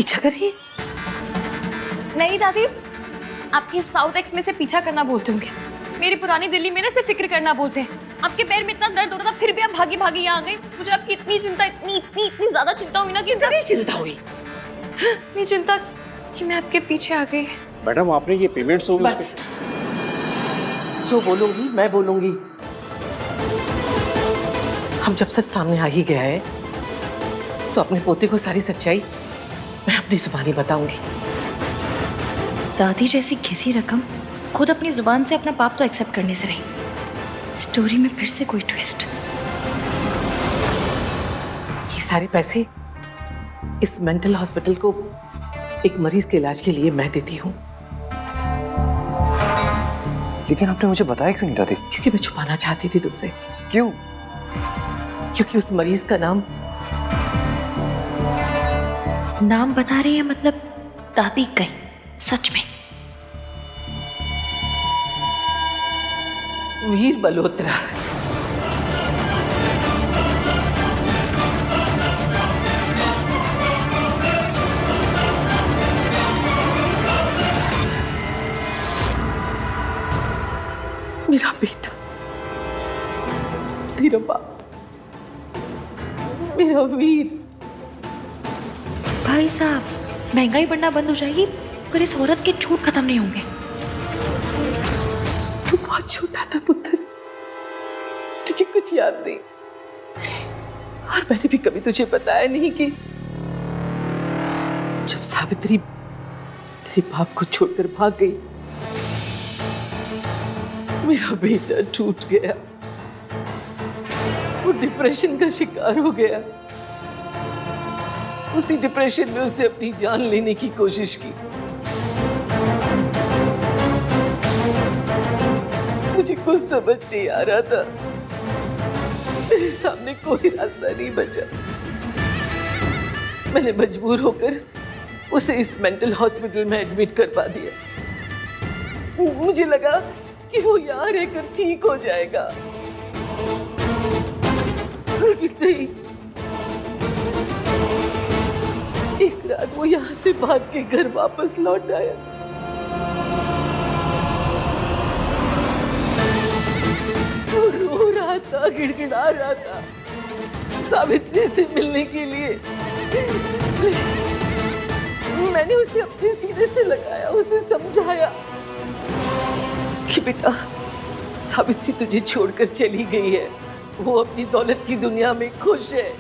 पीछा कर रही है? नहीं दादी, आपके साउथ एक्स में से पीछा करना बोलते होंगे। मेरी पुरानी दिल्ली में ना से फिक्र करना बोलते हैं। आपके पैर में इतना दर्द हो रहा था, फिर भी आप भागी भागी यहाँ आ गई। मुझे आपकी इतनी चिंता, इतनी ज्यादा चिंता हुई ना कि इतनी चिंता हुई, इतनी चिंता कि मैं आपके पीछे आ गई। मैडम आपने ये पेमेंट्स होगी बस जो बोलूंगी मैं बोलूंगी। हम जब सच सामने आ ही गया है तो अपने पोते को सारी सच्चाई मैं अपनी जुबानी बताऊंगी। दादी जैसी घिसी रकम खुद अपनी जुबान से अपना पाप तो एक्सेप्ट करने से रही। स्टोरी में फिर से कोई ट्विस्ट। ये सारे पैसे इस मेंटल हॉस्पिटल को एक मरीज के इलाज के लिए मैं देती हूँ। लेकिन आपने मुझे बताया क्यों नहीं दादी? क्योंकि मैं छुपाना चाहती थी तुझसे। क्यों? क्योंकि उस मरीज का नाम बता रही है मतलब दादी कहीं सच में? वीर मल्होत्रा। मेरा बेटा, तेरा बाप, मेरा वीर। भाई साहब, महंगाई बढ़ना बंद हो जाएगी पर इस औरत के झूठ खत्म नहीं होंगे। तू बहुत छोटा था पुत्र, तुझे कुछ याद नहीं। और मैंने भी कभी तुझे बताया नहीं कि जब सावित्री तेरे बाप को छोड़कर भाग गई, मेरा बेटा टूट गया। वो डिप्रेशन का शिकार हो गया। उसी डिप्रेशन में उसने अपनी जान लेने की कोशिश की। मुझे कुछ समझ नहीं आ रहा था। मेरे सामने कोई रास्ता नहीं बचा। मैंने मजबूर होकर उसे इस मेंटल हॉस्पिटल में एडमिट करवा दिया। मुझे लगा कि वो यहाँ रहकर ठीक हो जाएगा, लेकिन नहीं। एक रात वो यहाँ से भाग के घर वापस लौट आया। वो रो रहा था, गिड़गिड़ा रहा था सावित्री से मिलने के लिए। मैंने उसे अपने सीने से लगाया, उसे समझाया कि बेटा, सावित्री तुझे छोड़कर चली गई है। वो अपनी दौलत की दुनिया में खुश है।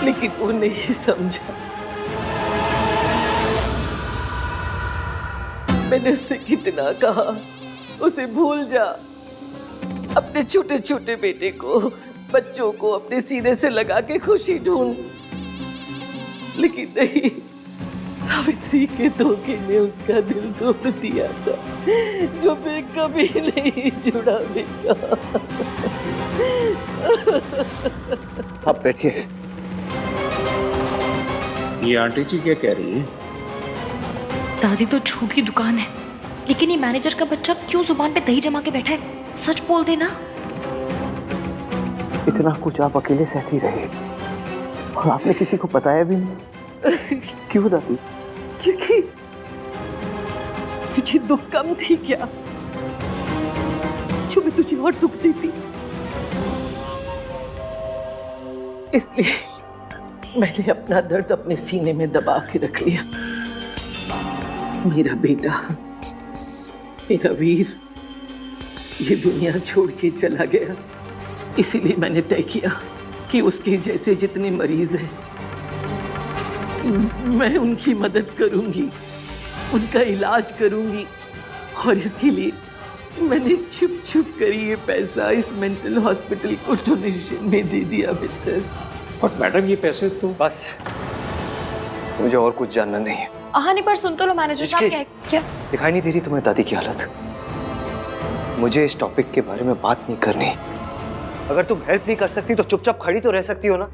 लेकिन वो नहीं समझा। मैंने उससे कितना कहा उसे भूल जा, अपने छोटे छोटे बेटे को, बच्चों को अपने सीने से लगा के खुशी ढूंढ। लेकिन नहीं, सावित्री के धोखे ने उसका दिल तोड़ दिया था, जो मैं कभी नहीं जुड़ा बेटा। आप बैठिए। ये आंटी जी क्या कह रही है? दादी तो झूठ की दुकान है, लेकिन ये मैनेजर का बच्चा क्यों जुबान पे दही जमा के बैठा है? सच बोल देना। इतना कुछ आप अकेले सहती रही और आपने किसी को बताया भी नहीं। क्यों दादी? क्योंकि तुझे दुख कम थी क्या, जो मैं तुझे और दुख देती। इसलिए मैंने अपना दर्द अपने सीने में दबा के रख लिया। मेरा बेटा, मेरा वीर ये दुनिया छोड़ के चला गया। इसीलिए मैंने तय किया कि उसके जैसे जितने मरीज हैं, मैं उनकी मदद करूंगी, उनका इलाज करूंगी। और इसके लिए मैंने छुप छुप कर ये पैसा इस मेंटल हॉस्पिटल को डोनेशन में दे दिया मित्र। और मैडम ये पैसे तो बस, मुझे और कुछ जानना नहीं है। आहानी पर सुन तो लो मैनेजर साहब। क्या दिखाई नहीं दे रही तुम्हें दादी की हालत? मुझे इस टॉपिक के बारे में बात नहीं करनी। अगर तुम हेल्प नहीं कर सकती तो चुपचाप खड़ी तो रह सकती हो ना।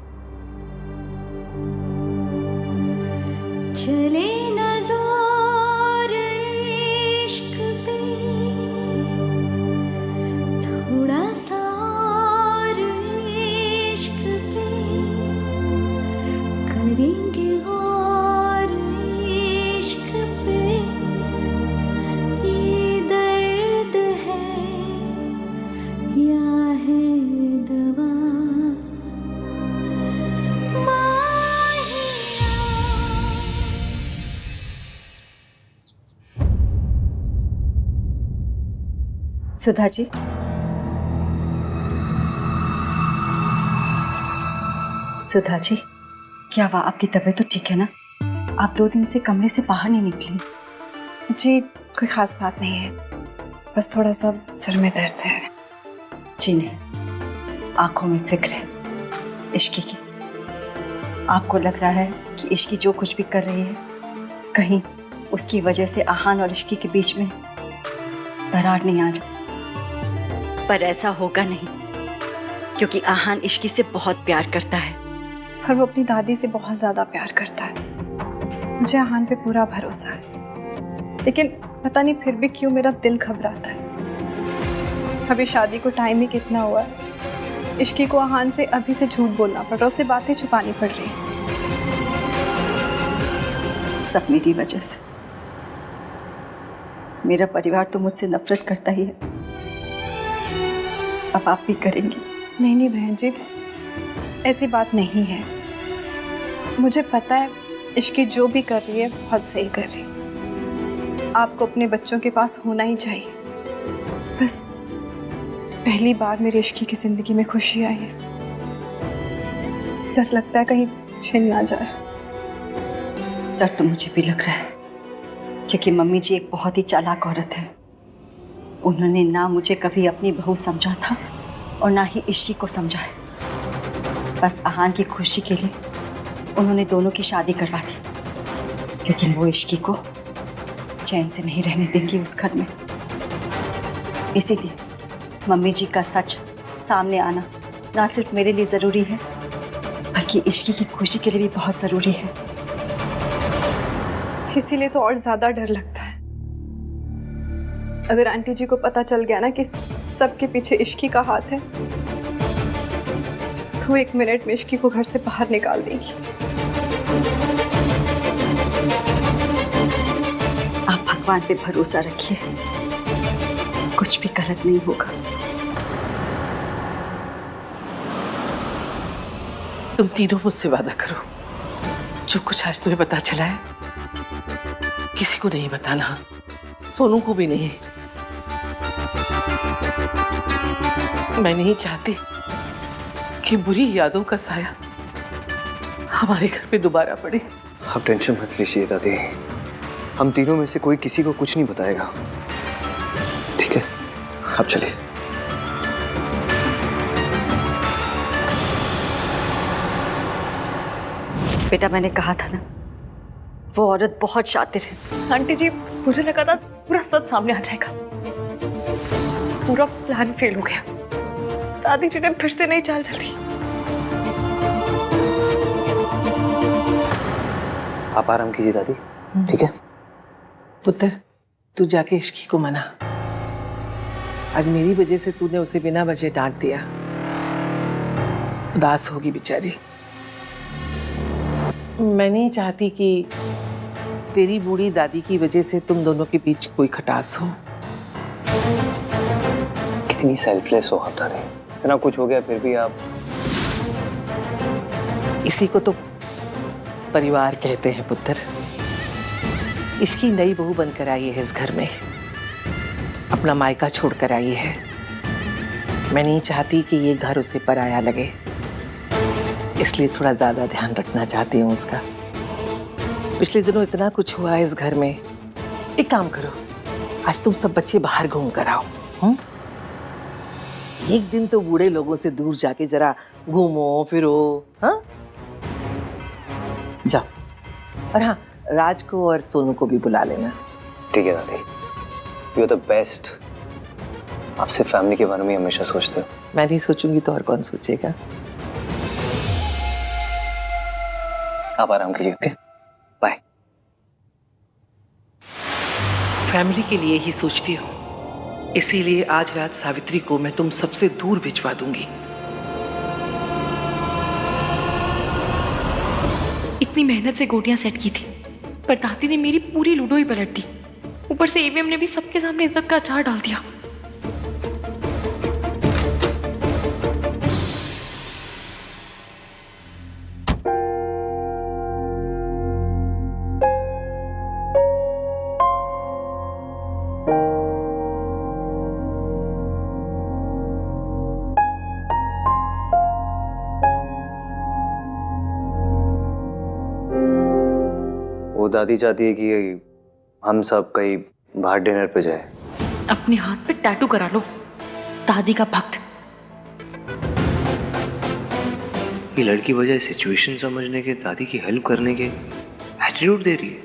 चले ना जोर इश्क पे, थोड़ा सा और इश्क पे करेंगे सुधा जी, सुधा जी, क्या हुआ? आपकी तबीयत तो ठीक है ना? आप 2 दिन से कमरे से बाहर नहीं निकली। जी कोई ख़ास बात नहीं है, बस थोड़ा सा सिर में दर्द है। जी नहीं, आंखों में फिक्र है इश्की की। आपको लग रहा है कि इश्की जो कुछ भी कर रही है, कहीं उसकी वजह से आहान और इश्की के बीच में दरार नहीं आ जाए। पर ऐसा होगा नहीं, क्योंकि आहान इश्की से बहुत प्यार करता है। पर वो अपनी दादी से बहुत ज़्यादा प्यार करता है। मुझे आहान पे पूरा भरोसा है, लेकिन पता नहीं फिर भी क्यों मेरा दिल घबराता है। अभी शादी को टाइम ही कितना हुआ है, इश्की को आहान से अभी से झूठ बोलना पड़ रहा है, उससे बातें छुपानी पड़ रही है। सब मेरी वजह से। मेरा परिवार तो मुझसे नफरत करता ही है, अब आप भी करेंगी। नहीं नहीं बहन जी, ऐसी बात नहीं है। मुझे पता है इश्की जो भी कर रही है बहुत सही कर रही है। आपको अपने बच्चों के पास होना ही चाहिए। बस पहली बार मेरी इश्की की जिंदगी में खुशी आई है। डर लगता है कहीं छिन ना जाए। डर तो मुझे भी लग रहा है, क्योंकि मम्मी जी एक बहुत ही चालाक औरत है। उन्होंने ना मुझे कभी अपनी बहू समझा था और ना ही इश्की को समझा है। बस आहान की खुशी के लिए उन्होंने दोनों की शादी करवा दी, लेकिन वो इश्की को चैन से नहीं रहने देंगी उस घर में। इसीलिए मम्मी जी का सच सामने आना ना सिर्फ मेरे लिए ज़रूरी है, बल्कि इश्की की खुशी के लिए भी बहुत ज़रूरी है। इसीलिए तो और ज़्यादा डर लगता है। अगर आंटी जी को पता चल गया ना कि सबके पीछे इश्की का हाथ है, तो 1 मिनट में इश्की को घर से बाहर निकाल देंगी। आप भगवान पे भरोसा रखिए, कुछ भी गलत नहीं होगा। तुम तीनों मुझसे वादा करो, जो कुछ आज तुम्हें पता चला है किसी को नहीं बताना, सोनू को भी नहीं। मैं नहीं चाहती कि बुरी यादों का साया हमारे घर पे दोबारा पड़े। आप टेंशन मत लीजिए दादी, हम तीनों में से कोई किसी को कुछ नहीं बताएगा, ठीक है? आप चलिए। बेटा, मैंने कहा था ना, वो औरत बहुत शातिर है। आंटी जी, मुझे लगा था पूरा सच सामने आ जाएगा। पूरा प्लान फेल हो गया। दादी जी ने फिर से नई चाल चली। आप आराम कीजिए दादी, ठीक है? पुत्र, तू जाके इश्की को मना। आज मेरी वजह से तूने उसे बिना वजह डांट दिया। उदास होगी बेचारी। मैं नहीं चाहती कि तेरी बूढ़ी दादी की वजह से तुम दोनों के बीच कोई खटास हो। कितनी सेल्फलेस हो आप दादी, इतना कुछ हो गया फिर भी आप। इसी को तो परिवार कहते हैं पुत्र। इसकी नई बहू बनकर आई है इस घर में, अपना मायका छोड़कर आई है। मैं नहीं चाहती कि ये घर उसे पराया लगे, इसलिए थोड़ा ज्यादा ध्यान रखना चाहती हूँ उसका। पिछले दिनों इतना कुछ हुआ है इस घर में। एक काम करो, आज तुम सब बच्चे बाहर घूम कर आओ। एक दिन तो बूढ़े लोगों से दूर जाके जरा घूमो फिरो। हाँ, जाओ। और हाँ, राज को और सोनू को भी बुला लेना। ठीक है दादी, यू आर द बेस्ट। आपसे फैमिली के बारे में हमेशा सोचते हो। मैं नहीं सोचूंगी तो और कौन सोचेगा। आप आराम कीजिए, ओके? बाय। फैमिली के लिए ही सोचती हूँ, इसीलिए आज रात सावित्री को मैं तुम सबसे दूर भिजवा दूंगी। इतनी मेहनत से गोटियां सेट की थी, पर दादी ने मेरी पूरी लूडो ही पलट दी। ऊपर से ईवीएम ने भी सबके सामने इज्जत का अचार डाल दिया। वो दादी चाहती है कि हम सब कहीं बाहर डिनर पे जाए। अपने हाथ पे टैटू करा लो, दादी का भक्त। ये लड़की बजाय सिचुएशन समझने के, दादी की हेल्प करने के एटीट्यूड दे रही है।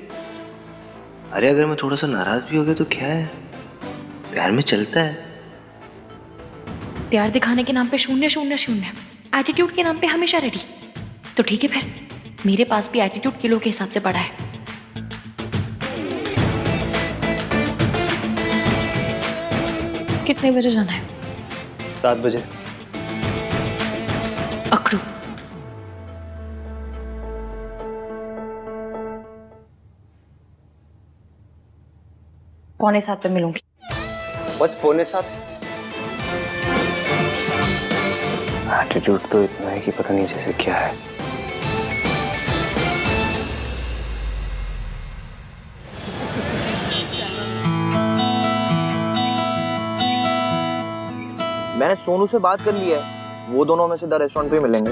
अरे अगर मैं थोड़ा सा नाराज भी हो गया तो क्या है, प्यार में चलता है। प्यार दिखाने के नाम पे 0-0-0, एटीट्यूड के नाम पे हमेशा रेडी। तो ठीक है फिर, मेरे पास भी एटीट्यूड किलो के हिसाब से पड़ा है। कितने बजे जाना है? 7 बजे। अकड़ू। पौने 7 पे मिलूंगी। बस 6:45। एटीट्यूड तो इतना है कि पता नहीं जैसे क्या है। मैंने सोनू से बात कर ली है, वो दोनों में से द रेस्टोरेंट पे मिलेंगे।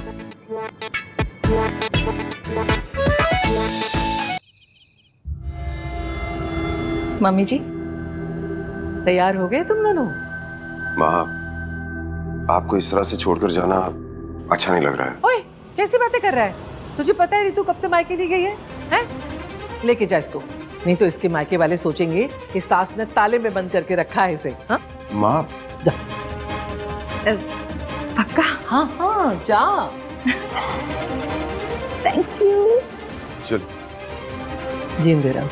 मम्मी जी तैयार हो गए तुम दोनों? माँ, आपको इस तरह से छोड़कर जाना अच्छा नहीं लग रहा है। ओए कैसी बातें कर रहा है? तुझे पता है रितु कब से मायके नहीं गई है? हैं? लेके जा इसको, नहीं तो इसके मायके वाले सोचेंगे कि सास ने ताले में बंद करके रखा है इसे। हाँ माँ, जा। पक्का? हाँ हाँ जा। Thank you. चल। जींदे रहो।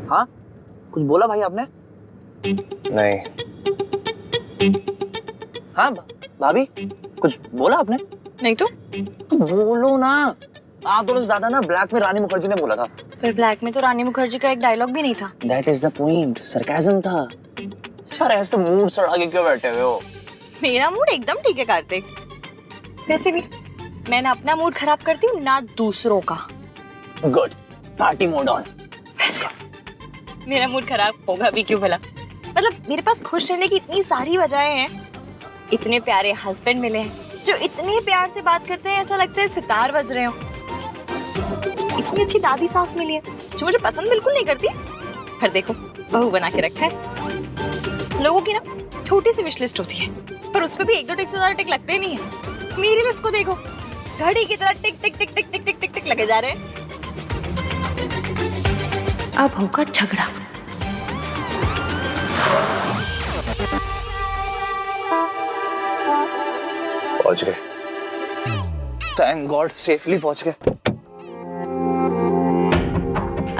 हाँ, कुछ बोला भाई आपने? नहीं। हाँ भाभी, कुछ बोला आपने? नहीं तो बोलो ना। आप दोनों से ज्यादा ना ब्लैक में रानी मुखर्जी ने बोला था। फिर ब्लैक में तो रानी मुखर्जी का एक डायलॉग भी नहीं था। That is the point, sarcasm था। यार ऐसे मूड सड़ा के क्यों बैठे हुए हो? मेरा मूड एकदम ठीक है कार्तिक। वैसे भी मैं ना अपना मूड खराब करती हूँ ना दूसरों का। Good, party mode on. वैसे मेरा मूड खराब होगा भी क्यों भला? मतलब मेरे पास खुश रहने की इतनी सारी वजहें हैं। इतने प्यारे हस्बैंड मिले हैं जो इतने प्यार से बात करते हैं, ऐसा लगता है सितार बज रहे हो। इतनी अच्छी दादी सास मिली है जो मुझे पसंद बिल्कुल नहीं करती, पर देखो बहू बना के रखा है। लोगों की ना छोटी सी विश लिस्ट होती है, पर उसमें भी 1-2 टिक से ज्यादा टिक लगते नहीं है। मेरी लिस्ट को देखो, घड़ी की तरह टिक टिक टिक टिक टिक टिक टिक टिक लगे जा रहे हैं। अब होगा झगड़ा। पहुंच गए। थैंक गॉड, सेफली पहुंच गए।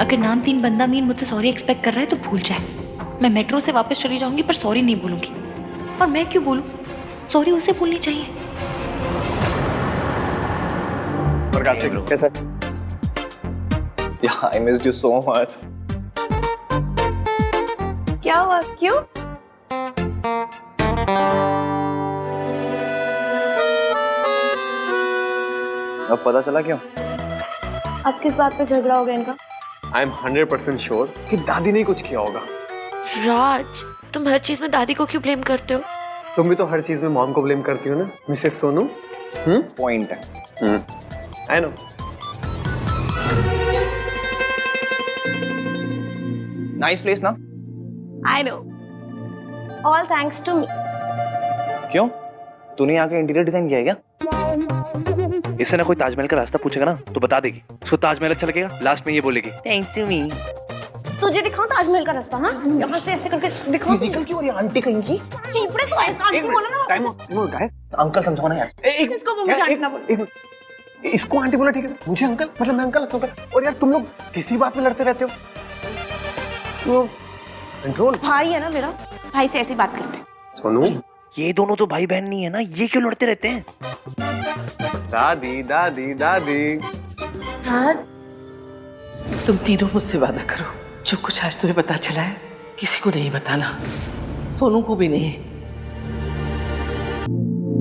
अगर नाम 3 बंदा मीन मुझसे सॉरी एक्सपेक्ट कर रहा है तो भूल जाए। मैं मेट्रो से वापस चली जाऊंगी पर सॉरी नहीं बोलूंगी। और मैं क्यों बोलूं? सॉरी उसे बोलनी चाहिए। कैसा? Yeah, I missed you so much. क्या हुआ? क्यों? अब पता चला क्यों? अब किस बात पे झगड़ा हो गया इनका? आई एम 100% श्योर कि दादी ने कुछ किया होगा। राज, तुम हर चीज में दादी को क्यों ब्लेम करते हो? तुम भी तो हर चीज में मॉम को ब्लेम करती हो ना, मिसेस सोनू। पॉइंट है। I know. नाइस प्लेस ना? I know. All thanks to me. क्यों? तूने यहाँ के इंटीरियर डिजाइन किया है क्या? इससे ना कोई ताजमहल का रास्ता पूछेगा ना तो बता देगी। उसको ताजमहल अच्छा लगेगा, लास्ट में ये बोलेगी थैंक्स टू मी। तुझे दिखाऊं ताजमहल का रास्ता? हाँ, यहाँ से ऐसे करके दिखाऊं। फिजिकल क्यों हो रही है आंटी कहीं की? चीपड़े तो ऐसा आंटी बोला ना। टाइम अंकल समझाना यार। इसको बोल, मुझे आंटी ना बोल। इसको आंटी बोला ठीक है, मुझे अंकल, मतलब मैं अंकल लगता हूँ। और यार तुम लोग किसी बात में लड़ते रहते हो। तो कंट्रोल। भाई है ना मेरा, भाई से ऐसी बात करते हैं। सोनू, ये दोनों तो भाई बहन नहीं है ना, ये क्यों लड़ते रहते हैं? दादी दादी दादी। तुम तीनों मुझसे वादा करो, जो कुछ आज तुम्हें पता चला है किसी को नहीं बताना, सोनू को भी नहीं।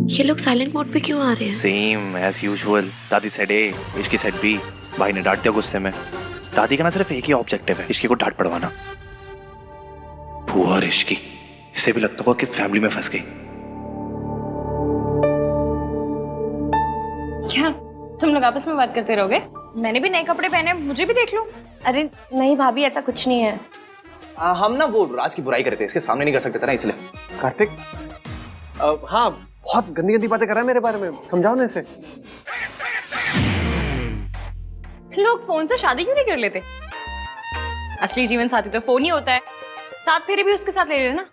ये लोग साइलेंट मोड पे क्यों आ रहे हैं? Same as usual. दादी सेड ए, इश्की सेड बी। भाई ने डांट दिया गुस्से में। दादी का ना सिर्फ एक ही ऑब्जेक्टिव है, इश्की को डांट पड़वाना। बुआ और इश्की, इससे भी लगता होगा किस फैमिली में फंस गई। क्या तुम लोग आपस में बात करते रहोगे? मैंने भी नए कपड़े पहने, मुझे भी देख लो। अरे नहीं भाभी, ऐसा कुछ नहीं है। हम ना वो राज की बुराई करते, इसके सामने नहीं कर सकते थे ना, इसलिए। कार्तिक, हाँ बहुत गंदी गंदी बातें कर रहा है मेरे बारे में, समझाओ ना इसे। लोग फोन से शादी क्यों नहीं कर लेते? असली जीवन साथी तो फोन ही होता है। साथ फेरे भी उसके साथ ले लेना।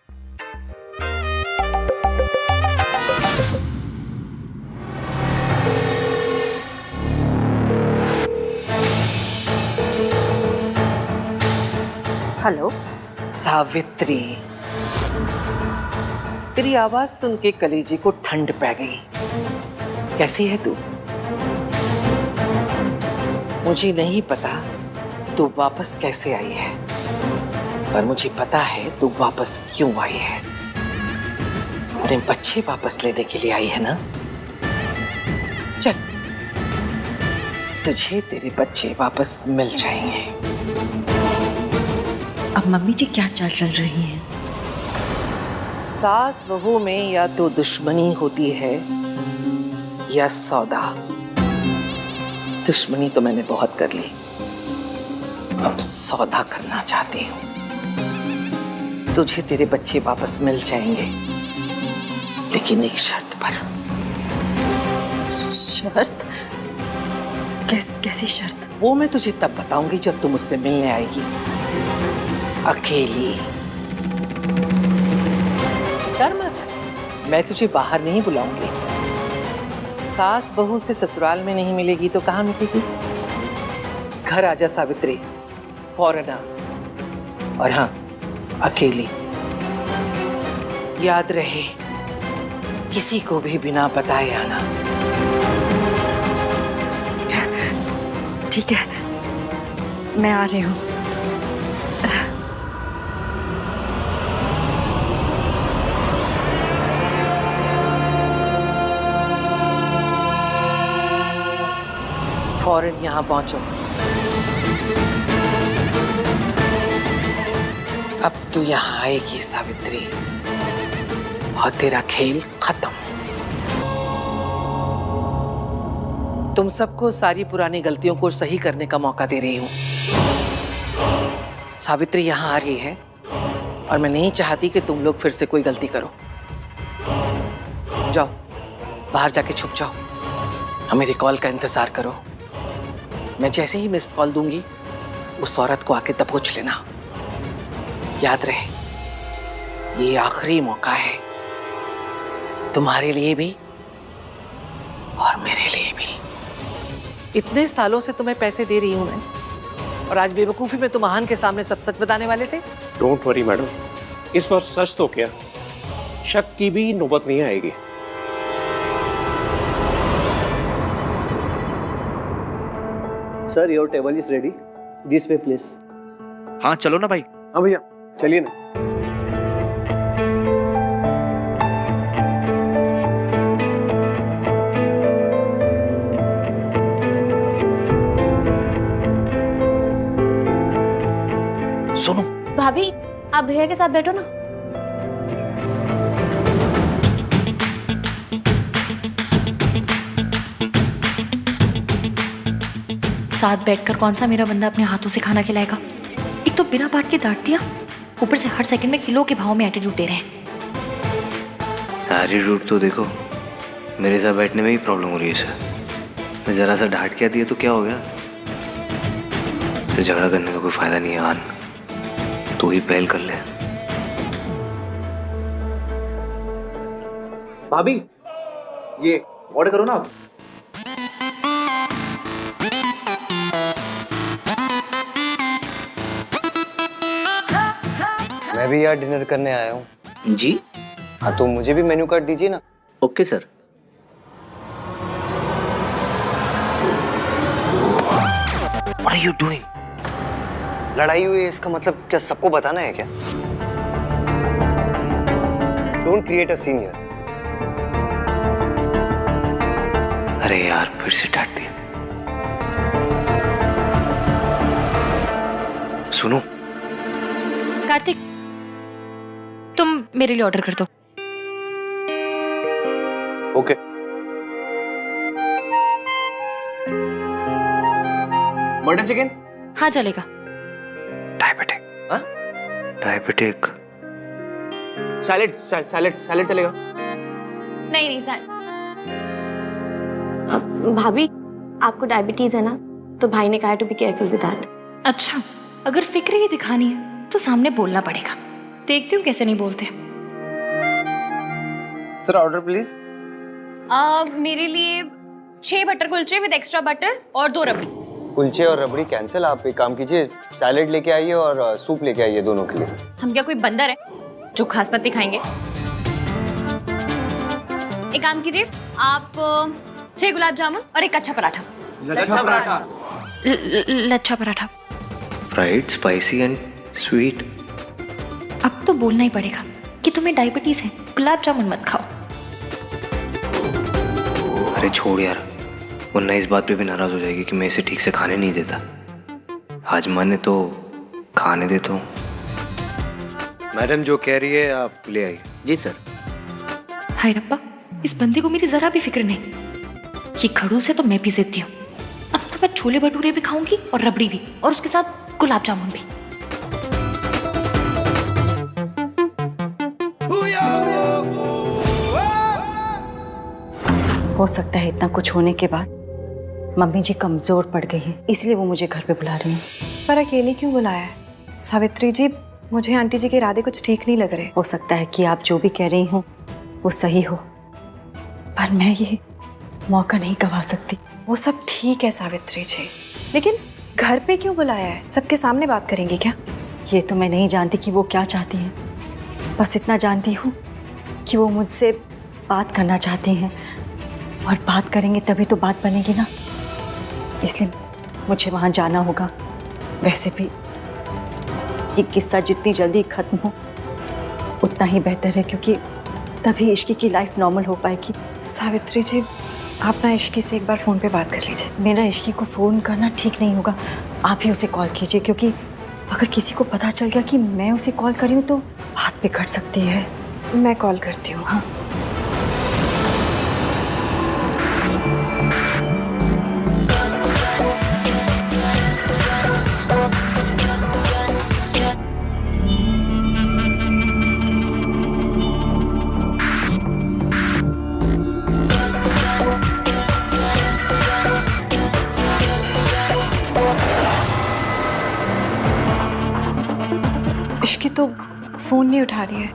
हेलो सावित्री, तेरी आवाज सुन के कलेजी को ठंड पै गई। कैसी है तू? मुझे नहीं पता तू वापस कैसे आई है, पर मुझे पता है तू वापस क्यों आई है। अपने बच्चे वापस लेने के लिए आई है ना? चल, तुझे तेरे बच्चे वापस मिल जाएंगे। अब मम्मी जी क्या चाल चल रही है? सास बहू में या तो दुश्मनी होती है या सौदा। दुश्मनी तो मैंने बहुत कर ली, अब सौदा करना चाहती हूँ। तुझे तेरे बच्चे वापस मिल जाएंगे, लेकिन एक शर्त पर। शर्त? कैसी शर्त? वो मैं तुझे तब बताऊंगी जब तू मुझसे मिलने आएगी, अकेली। डर मत, मैं तुझे बाहर नहीं बुलाऊंगी। सास बहू से ससुराल में नहीं मिलेगी तो कहाँ मिलेगी? घर आजा सावित्री, फौरन आ। और हाँ, अकेली। याद रहे, किसी को भी बिना बताए आना। ठीक है, मैं आ रही हूँ। फौरन यहाँ पहुंचो। अब तू यहाँ आएगी सावित्री, और तेरा खेल खत्म। तुम सबको सारी पुरानी गलतियों को सही करने का मौका दे रही हूँ। सावित्री यहाँ आ रही है और मैं नहीं चाहती कि तुम लोग फिर से कोई गलती करो। जाओ, बाहर जाके छुप जाओ और मेरी कॉल का इंतजार करो। मैं जैसे ही मिस्ड कॉल दूंगी, उस औरत को आके दबोच लेना। याद रहे, ये आखिरी मौका है, तुम्हारे लिए भी और मेरे लिए भी। इतने सालों से तुम्हें पैसे दे रही हूं मैं, और आज बेवकूफी में तुम महान के सामने सब सच बताने वाले थे। डोंट वरी मैडम, इस बार सच तो क्या, शक की भी नौबत नहीं आएगी। Sir, your table is ready, this way please. हाँ चलो ना भाई। हाँ भैया, चलिए ना। सुनो भाभी, आप भैया के साथ बैठो ना। साथ बैठकर कौन सा मेरा बंदा अपने हाथों से खाना खिलाएगा? एक तो बिना बात के डांट दिया, ऊपर से हर सेकंड में किलो के भाव में एटीट्यूड दे रहे हैं। एटीट्यूड तो देखो, मेरे साथ बैठने में ही प्रॉब्लम हो रही है सर। मैं जरा सा डांट क्या दिया तो क्या हो गया? तो झगड़ा करने का कोई फायदा नहीं है। आन, तू ही पहल कर ले। भाभी, ये ऑर्डर करो ना आप। मैं भी यार डिनर करने आया हूँ। जी हाँ, तो मुझे भी मेन्यू कार्ड दीजिए ना। Okay sir. What are you doing? लड़ाई हुई है, इसका मतलब क्या सबको बताना है क्या? Don't create a scene here. अरे यार, फिर से डांट दिया। सुनो कार्तिक, मेरे लिए ऑर्डर कर दो। ओके। Butter chicken? हाँ चलेगा। डायबिटिक। हाँ? डायबिटिक। सैलेड सैलेड सैलेड चलेगा? नहीं नहीं सर। भाभी आपको डायबिटीज है ना, तो भाई ने कहा to be careful with that. अच्छा, अगर फिक्र ही दिखानी है तो सामने बोलना पड़ेगा। देखती हूँ कैसे नहीं बोलते। Sir order please. मेरे लिए 6 butter kulche with extra butter और 2 रबड़ी। कुलचे और रबड़ी कैंसिल। आप एक काम कीजिए, सैलेड लेके आइए और सूप लेके आइए दोनों के लिए। हम क्या कोई बंदर है जो खास पत्ती खाएंगे? एक काम कीजिए, आप 6 गुलाब जामुन और एक अच्छा paratha. Lachha paratha. Lachha paratha. Fried, spicy and sweet. अब तो बोलना ही पड़ेगा कि तुम्हें डायबिटीज है, गुलाब जामुन मत खाओ। अरे छोड़ यार, वरना इस बात पे भी नाराज हो जाएगी कि मैं इसे ठीक से खाने नहीं देता। आज माने तो खाने देता हूँ। मैडम जो कह रही है आप ले आइए। जी सर। हाय रब्बा, इस बंदे को मेरी जरा भी फिक्र नहीं। ये खड़ूस है तो मैं भी जिद्दी हूँ। अब तो मैं छोले भटूरे भी खाऊंगी और रबड़ी भी, और उसके साथ गुलाब जामुन भी। हो सकता है इतना कुछ होने के बाद मम्मी जी कमजोर पड़ गई हैं, इसलिए वो मुझे घर पे बुला रही हैं। पर अकेली क्यों बुलाया है? सावित्री जी, मुझे आंटी जी के इरादे कुछ ठीक नहीं लग रहे। हो सकता है कि आप जो भी कह रही हो वो सही हो, पर मैं ये मौका नहीं गवा सकती। वो सब ठीक है सावित्री जी, लेकिन घर पे क्यों बुलाया है? सबके सामने बात करेंगे क्या? ये तो मैं नहीं जानती कि वो क्या चाहती हैं। बस इतना जानती हूँ कि वो मुझसे बात करना चाहती हैं, और बात करेंगे तभी तो बात बनेगी ना, इसलिए मुझे वहाँ जाना होगा। वैसे भी ये किस्सा जितनी जल्दी ख़त्म हो उतना ही बेहतर है, क्योंकि तभी इश्की की लाइफ नॉर्मल हो पाएगी। सावित्री जी, आप ना इश्की से एक बार फ़ोन पे बात कर लीजिए। मेरा इश्की को फ़ोन करना ठीक नहीं होगा, आप ही उसे कॉल कीजिए, क्योंकि अगर किसी को पता चल गया कि मैं उसे कॉल करी हूँ तो बात बिगड़ सकती है। मैं कॉल करती हूँ। हाँ। इश्की तो फ़ोन नहीं उठा रही है।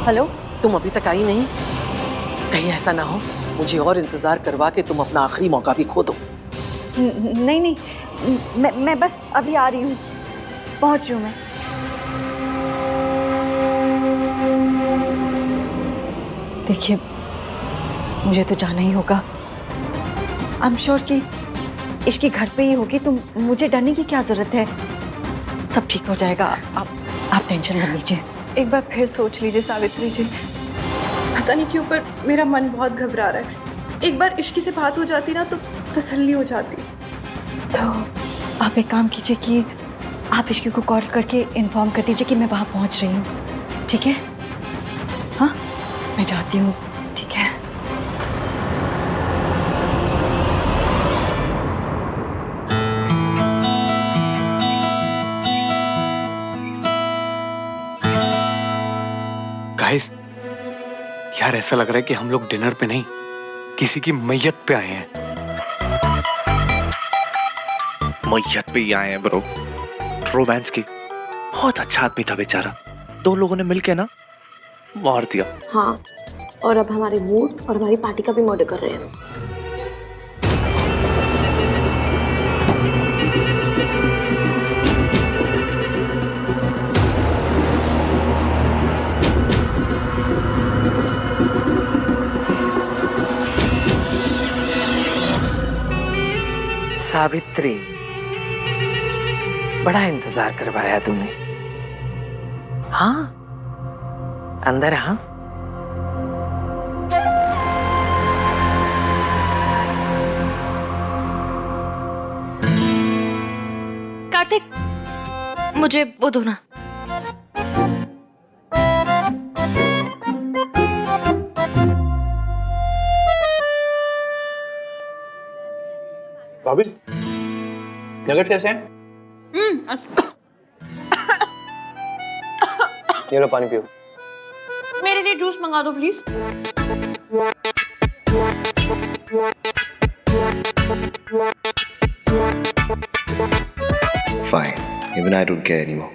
हेलो। तुम अभी तक आई नहीं? कहीं ऐसा ना हो मुझे और इंतजार करवा के तुम अपना आखिरी मौका भी खो दो। नहीं नहीं, मैं बस अभी आ रही हूँ, पहुँच रही हूँ मैं। देखिए, मुझे तो जाना ही होगा। आई एम श्योर कि इसके घर पे ही होगी, तो मुझे डरने की क्या जरूरत है? सब ठीक हो जाएगा, आप टेंशन मत लीजिए। एक बार फिर सोच लीजिए सावित्री जी। पता नहीं क्यों पर मेरा मन बहुत घबरा रहा है। एक बार इश्की से बात हो जाती ना तो तसल्ली हो जाती। तो आप एक काम कीजिए कि आप इश्की को कॉल करके इन्फॉर्म कर दीजिए कि मैं वहाँ पहुँच रही हूँ, ठीक है? हाँ, मैं जाती हूँ, ठीक है? गाइस, यार ऐसा लग रहा है कि हम लोग डिनर पे नहीं, किसी की मैयत पे आए हैं। मैयत पे ही आए हैं ब्रो। रोमांस की। बहुत अच्छा आदमी था बेचारा, 2 लोगों ने मिलके ना मार दिया। हाँ, और अब हमारे मूड और हमारी पार्टी का भी मर्डर कर रहे हैं। सावित्री, बड़ा इंतजार करवाया तूने। हाँ, अंदर हाँ। मुझे वो दो ना। भाभी नगेट्स कैसे हैं? ये लो पानी पियो। मेरे लिए जूस मंगा दो please. Fine. Even I don't care anymore.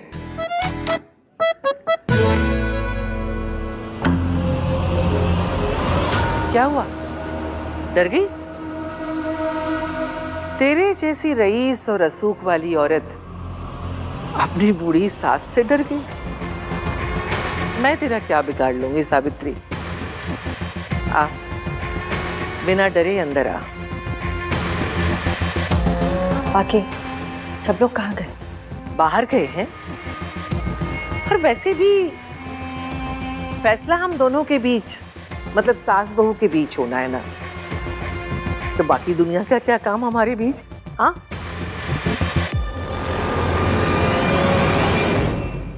क्या हुआ? डर गई? तेरे जैसी रईस और रसूख वाली औरत अपनी बूढ़ी सास से डर गई? मैं तेरा क्या बिगाड़ लूंगी सावित्री। आ, बिना डरे अंदर आ। बाकी सब लोग कहाँ गए? बाहर गए हैं। और वैसे भी फैसला हम दोनों के बीच, मतलब सास बहू के बीच होना है ना, तो बाकी दुनिया का क्या काम हमारे बीच? हाँ,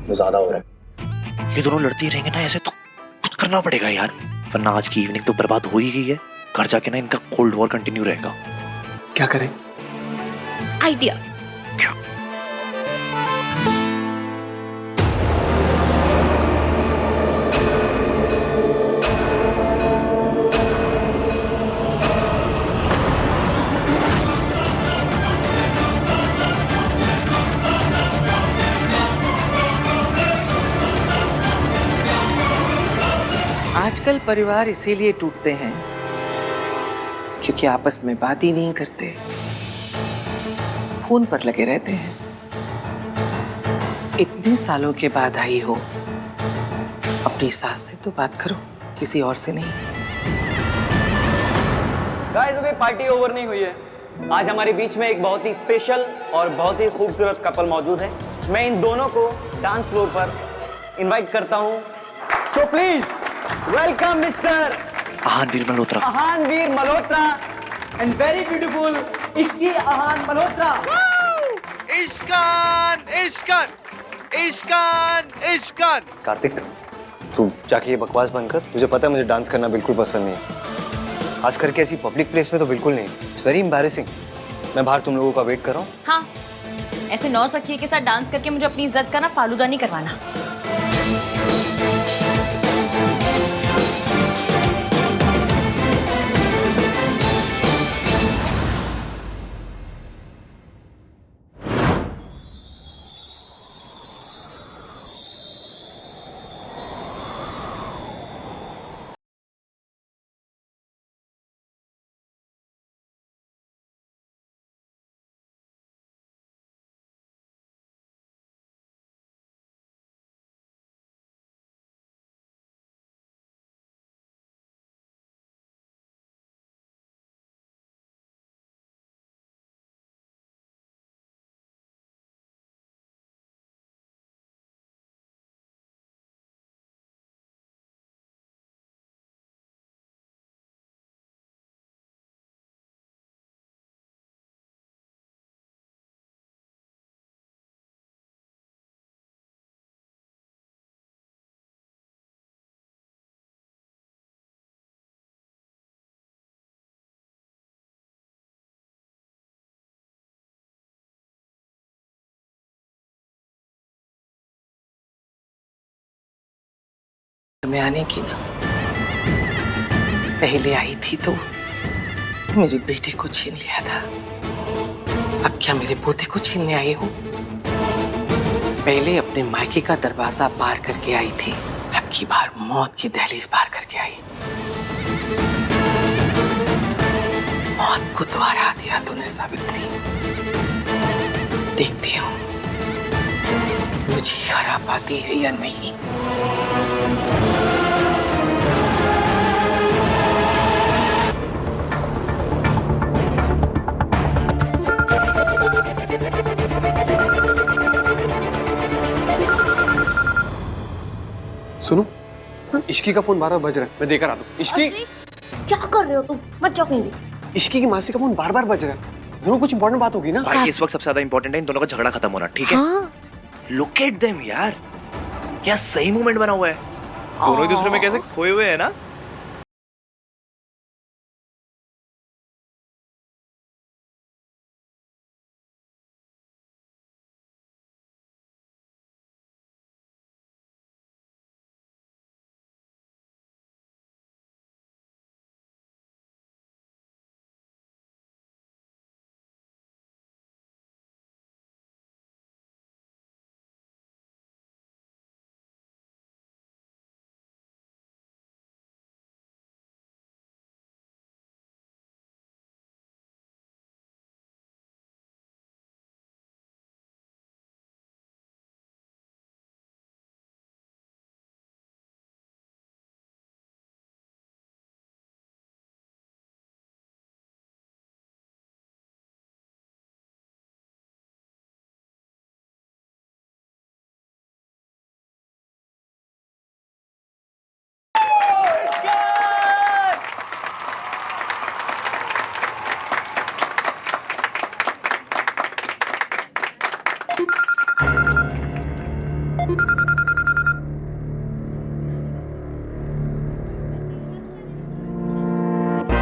ज्यादा हो रहा है। ये दोनों लड़ती रहेंगे ना ऐसे तो कुछ करना पड़ेगा यार, वरना आज की इवनिंग तो बर्बाद हो ही गई है। घर जाके ना इनका कोल्ड वॉर कंटिन्यू रहेगा। क्या करें? आइडिया। क्या? आजकल परिवार इसीलिए टूटते हैं क्योंकि आपस में बात ही नहीं करते, फोन पर लगे रहते हैं। इतने सालों के बाद आई हो, अपनी सास से तो बात करो, किसी और से नहीं। गाइस अभी पार्टी ओवर नहीं हुई है। आज हमारे बीच में एक बहुत ही स्पेशल और बहुत ही खूबसूरत कपल मौजूद है। मैं इन दोनों को डांस फ्लोर पर इनवाइट करता हूं। So please welcome mister Aahanveer Malhotra. Aahanveer Malhotra and very beautiful Ishqi Aahan Malhotra. इश्कान इश्कान इश्कान इश्कान। कार्तिक, तू जाके ये बकवास बंद कर। तुझे पता है मुझे डांस करना बिल्कुल पसंद नहीं है, खास करके ऐसी पब्लिक प्लेस में तो बिल्कुल नहीं। It's very embarrassing. मैं बाहर तुम लोगों का वेट कर रहा हूँ। हाँ, ऐसे नौसखिए के साथ डांस करके मुझे अपनी इज्जत का ना फालूदा नहीं करवाना। में आने की ना, पहले आई थी तो मेरे बेटे को छीन लिया था, अब क्या मेरे पोते को छीनने आई हो? पहले अपने मायके का दरवाजा पार करके आई थी, अब की बार मौत की दहलीज पार करके आई। मौत को तो हरा दिया तूने सावित्री। देखती हूँ मुझे हरा पाती है या नहीं। सुनो, इश्की का फोन बार-बार बज रहा है, मैं देकर आता हूँ। इश्की, क्या कर रहे हो तुम? मत जाओ कहीं भी। इश्की की मासी का फोन बार-बार बज रहा है, जरूर कुछ इंपॉर्टेंट बात होगी ना। भाई इस वक्त सबसे ज्यादा इंपॉर्टेंट है इन दोनों का झगड़ा खत्म होना, ठीक है? हाँ, लुक एट देम यार, क्या सही मूवमेंट बना हुआ है। दोनों एक दूसरे में कैसे खोए हुए हैं ना।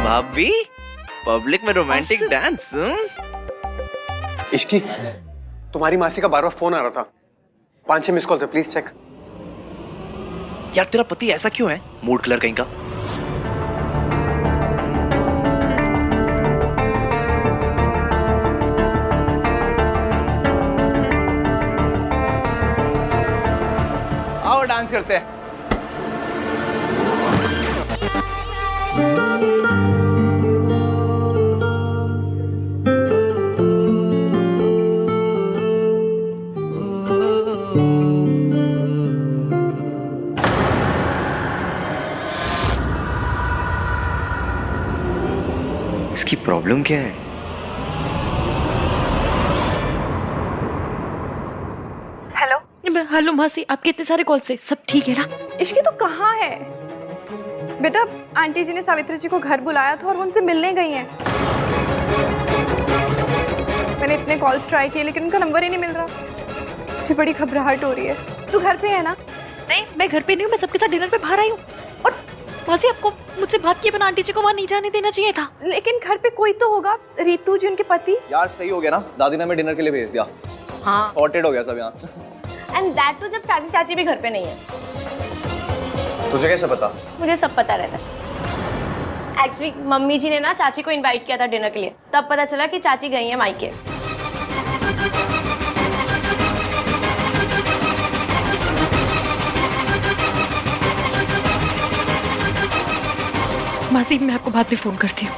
भाभी, पब्लिक में रोमांटिक डांस। इश्की, तुम्हारी मासी का बार-बार फोन आ रहा था। 5-6 मिस कॉल थे, प्लीज चेक। यार तेरा पति ऐसा क्यों है, मूड कलर कहीं का। आओ डांस करते हैं। इसकी प्रॉब्लम क्या है? हेलो हेलो मासी, आपके इतने सारे कॉल से सब ठीक है ना? इश्की तो कहाँ है बेटा? आंटी जी ने सावित्री जी को घर बुलाया था और वो उनसे मिलने गई हैं। मैंने इतने कॉल्स ट्राई किए लेकिन उनका नंबर ही नहीं मिल रहा। मुझे बड़ी घबराहट हो रही है। तू घर पे है ना? नहीं, मैं घर पे नहीं हूँ, मैं सबके साथ डिनर पे बाहर आई हूँ। और मासी, आपको मुझसे बात किए बिना आंटी जी को वहाँ नहीं जाने देना चाहिए था। लेकिन घर पे कोई तो होगा। रीतू जी उनके पति। यार सही हो गया ना, दादी ने हमें डिनर के लिए भेज दिया। हाँ, सॉर्टेड हो गया सब यहाँ। एंड दैट टू जब चाची चाची भी घर पे नहीं है। तुझे कैसे पता? मुझे सब पता रहता है। एक्चुअली मम्मी जी ने ना चाची को इनवाइट किया था डिनर के लिए, तब पता चला कि चाची गई है मायके। मासी, मैं आपको बाद में फोन करती हूँ।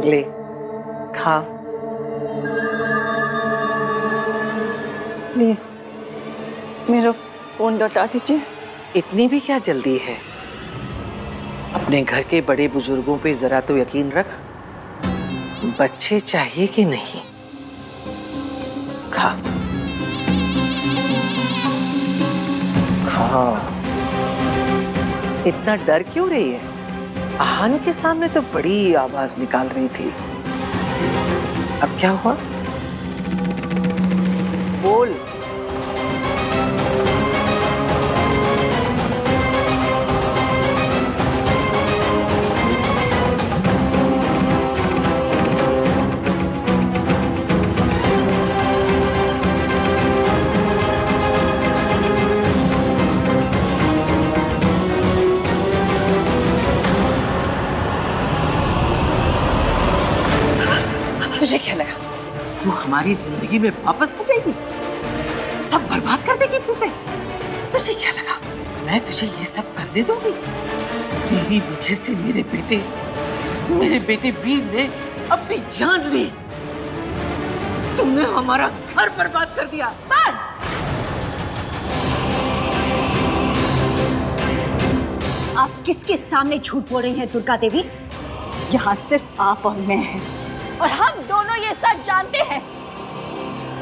ले खा। प्लीज मेरा फोन लौटा दीजिए। इतनी भी क्या जल्दी है? अपने घर के बड़े बुजुर्गों पे जरा तो यकीन रख। बच्चे चाहिए कि नहीं? खा खा। इतना डर क्यों रही है? आहान के सामने तो बड़ी आवाज निकाल रही थी। अब क्या हुआ? बोल। तुझे क्या लगा तू हमारी जिंदगी में वापस आ जाएगी, सब बर्बाद कर देगी फिर से? तुझे क्या लगा मैं तुझे ये सब करने दूंगी? तेरी वजह से मेरे बेटे वीर ने अपनी जान ली। तुमने हमारा घर बर्बाद कर दिया। बस आप किसके सामने झूठ बोल रही हैं दुर्गा देवी? यहाँ सिर्फ आप और मैं हैं, और हम दोनों ये सच जानते हैं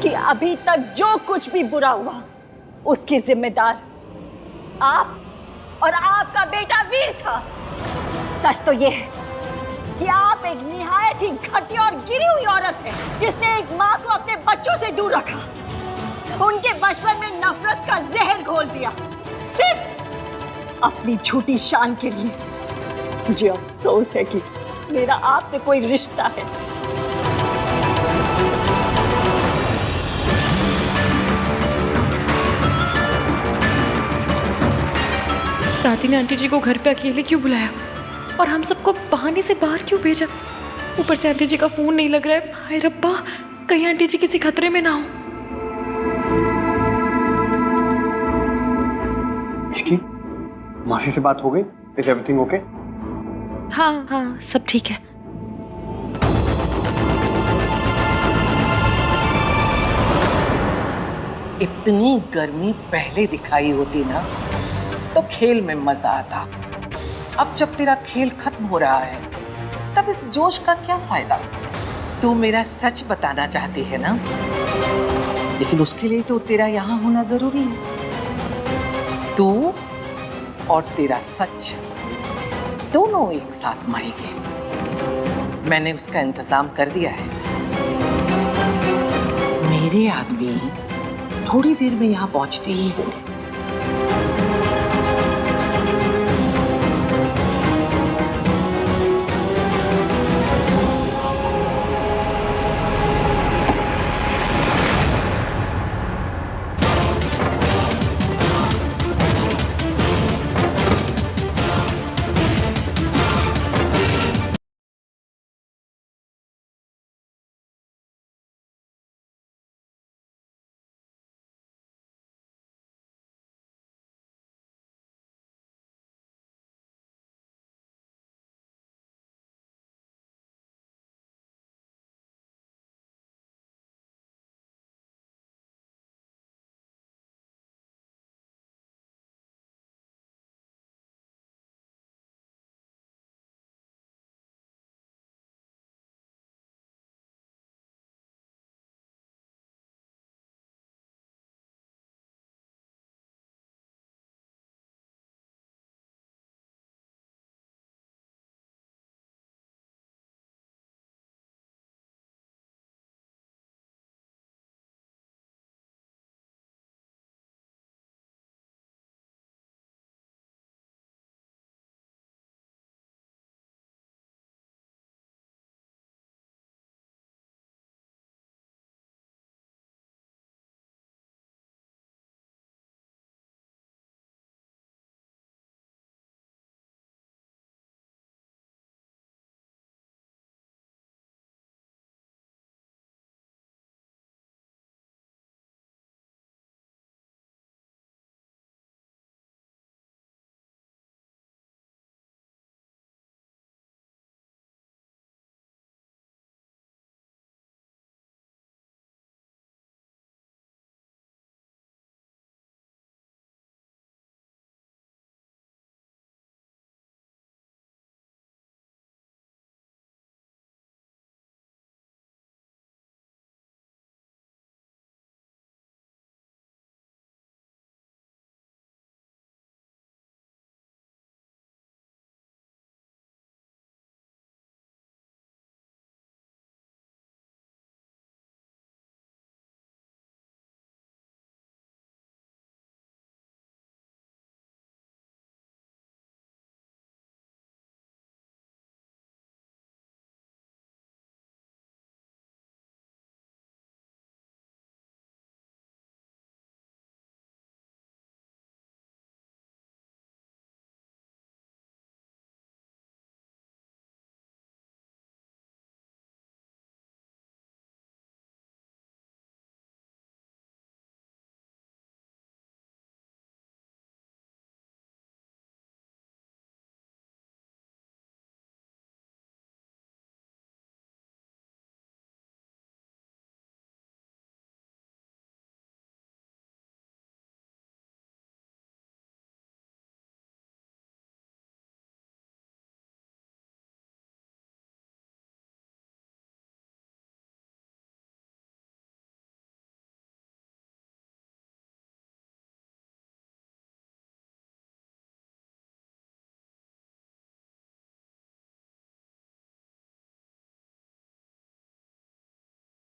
कि अभी तक जो कुछ भी बुरा हुआ उसके जिम्मेदार आप और आपका बेटा वीर था। सच तो ये है कि आप एक निहायत ही घटिया और गिरी हुई औरत है, जिसने एक माँ को अपने बच्चों से दूर रखा, उनके बचपन में नफरत का जहर घोल दिया, सिर्फ अपनी झूठी शान के लिए। मुझे अफसोस है कि मेरा आपसे कोई रिश्ता है। दादी ने आंटी जी को घर पे अकेले क्यों बुलाया और हम सबको बहाने से बाहर क्यों भेजा? ऊपर से आंटी जी का फोन नहीं लग रहा है। हाय रब्बा, कहीं आंटी जी किसी खतरे में ना हो। इसकी मासी से बात हो गई? Is everything okay? हाँ हाँ, सब ठीक है। इतनी गर्मी पहले दिखाई होती ना तो खेल में मजा आता। अब जब तेरा खेल खत्म हो रहा है तब इस जोश का क्या फायदा? तू मेरा सच बताना चाहती है ना, लेकिन उसके लिए तो तेरा यहाँ होना जरूरी है। तू और तेरा सच दोनों एक साथ मरेंगे। मैंने उसका इंतजाम कर दिया है। मेरे आदमी थोड़ी देर में यहाँ पहुंचते ही होंगे।